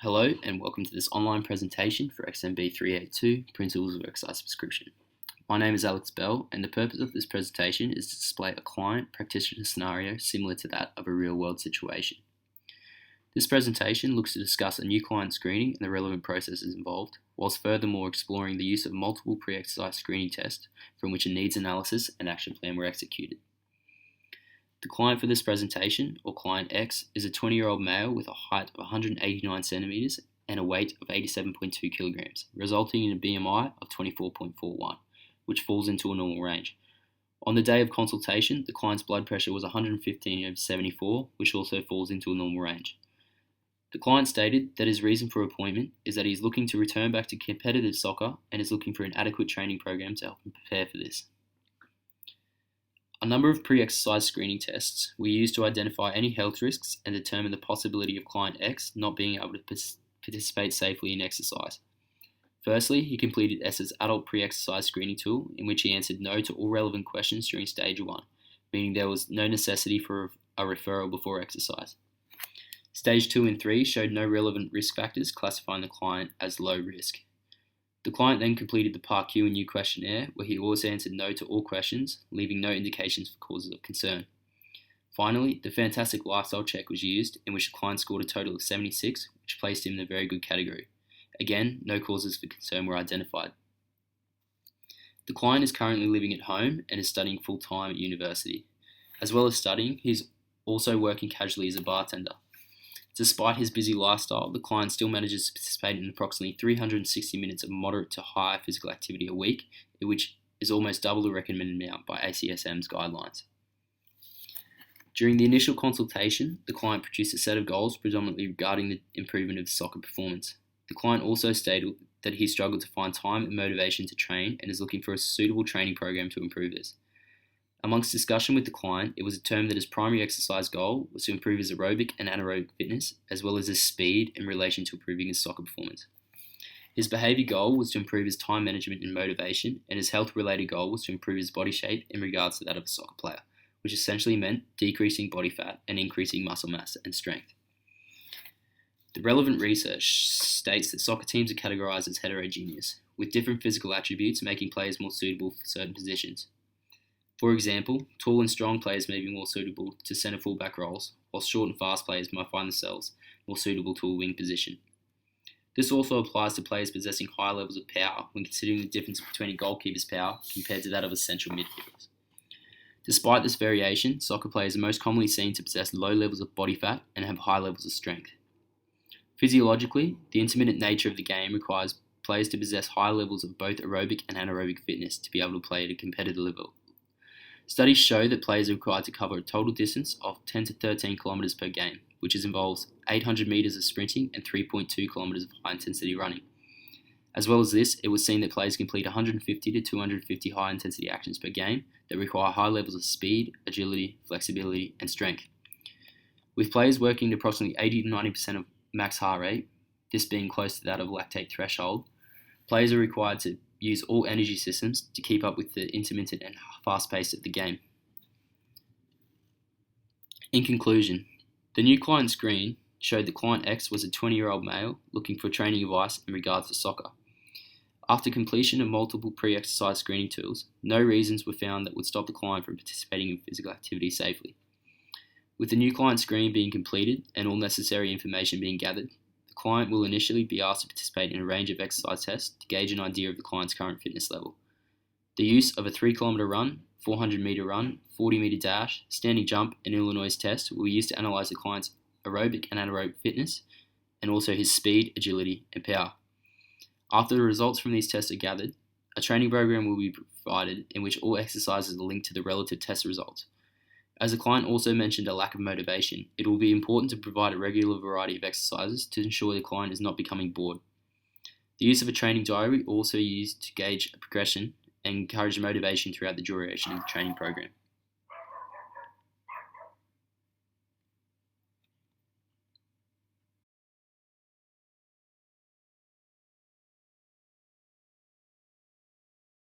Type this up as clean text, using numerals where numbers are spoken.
Hello and welcome to this online presentation for XNB382 Principles of Exercise Prescription. My name is Alex Bell and the purpose of this presentation is to display a client practitioner scenario similar to that of a real world situation. This presentation looks to discuss a new client screening and the relevant processes involved, whilst furthermore exploring the use of multiple pre-exercise screening tests from which a needs analysis and action plan were executed. The client for this presentation, or client X, is a 20-year-old male with a height of 189 centimeters and a weight of 87.2 kilograms, resulting in a BMI of 24.41, which falls into a normal range. On the day of consultation, the client's blood pressure was 115/74, which also falls into a normal range. The client stated that his reason for appointment is that he is looking to return back to competitive soccer and is looking for an adequate training program to help him prepare for this. A number of pre-exercise screening tests were used to identify any health risks and determine the possibility of client X not being able to participate safely in exercise. Firstly, he completed S's adult pre-exercise screening tool, in which he answered no to all relevant questions during stage 1, meaning there was no necessity for a referral before exercise. Stage 2 and 3 showed no relevant risk factors, classifying the client as low risk. The client then completed the Part Q and U questionnaire, where he also answered no to all questions, leaving no indications for causes of concern. Finally, the Fantastic Lifestyle Check was used, in which the client scored a total of 76, which placed him in a very good category. Again, no causes for concern were identified. The client is currently living at home and is studying full-time at university. As well as studying, he's also working casually as a bartender. Despite his busy lifestyle, the client still manages to participate in approximately 360 minutes of moderate to high physical activity a week, which is almost double the recommended amount by ACSM's guidelines. During the initial consultation, the client produced a set of goals predominantly regarding the improvement of soccer performance. The client also stated that he struggled to find time and motivation to train and is looking for a suitable training program to improve this. Amongst discussion with the client, it was determined that his primary exercise goal was to improve his aerobic and anaerobic fitness, as well as his speed in relation to improving his soccer performance. His behaviour goal was to improve his time management and motivation, and his health-related goal was to improve his body shape in regards to that of a soccer player, which essentially meant decreasing body fat and increasing muscle mass and strength. The relevant research states that soccer teams are categorised as heterogeneous, with different physical attributes making players more suitable for certain positions. For example, tall and strong players may be more suitable to centre fullback roles, while short and fast players might find themselves more suitable to a wing position. This also applies to players possessing high levels of power when considering the difference between a goalkeeper's power compared to that of a central midfielder. Despite this variation, soccer players are most commonly seen to possess low levels of body fat and have high levels of strength. Physiologically, the intermittent nature of the game requires players to possess high levels of both aerobic and anaerobic fitness to be able to play at a competitive level. Studies show that players are required to cover a total distance of 10 to 13 kilometres per game, which involves 800 metres of sprinting and 3.2 kilometres of high-intensity running. As well as this, it was seen that players complete 150 to 250 high-intensity actions per game that require high levels of speed, agility, flexibility, and strength. With players working at approximately 80 to 90% of max heart rate, this being close to that of lactate threshold, players are required to use all energy systems to keep up with the intermittent and fast pace of the game. In conclusion, the new client screen showed that client X was a 20-year-old male looking for training advice in regards to soccer. After completion of multiple pre-exercise screening tools, no reasons were found that would stop the client from participating in physical activity safely. With the new client screen being completed and all necessary information being gathered, the client will initially be asked to participate in a range of exercise tests to gauge an idea of the client's current fitness level. The use of a 3-kilometre run, 400-metre run, 40-metre dash, standing jump, and Illinois test will be used to analyse the client's aerobic and anaerobic fitness, and also his speed, agility, and power. After the results from these tests are gathered, a training program will be provided in which all exercises are linked to the relative test results. As the client also mentioned a lack of motivation, it will be important to provide a regular variety of exercises to ensure the client is not becoming bored. The use of a training diary will also be used to gauge progression and encourage motivation throughout the duration of the training program.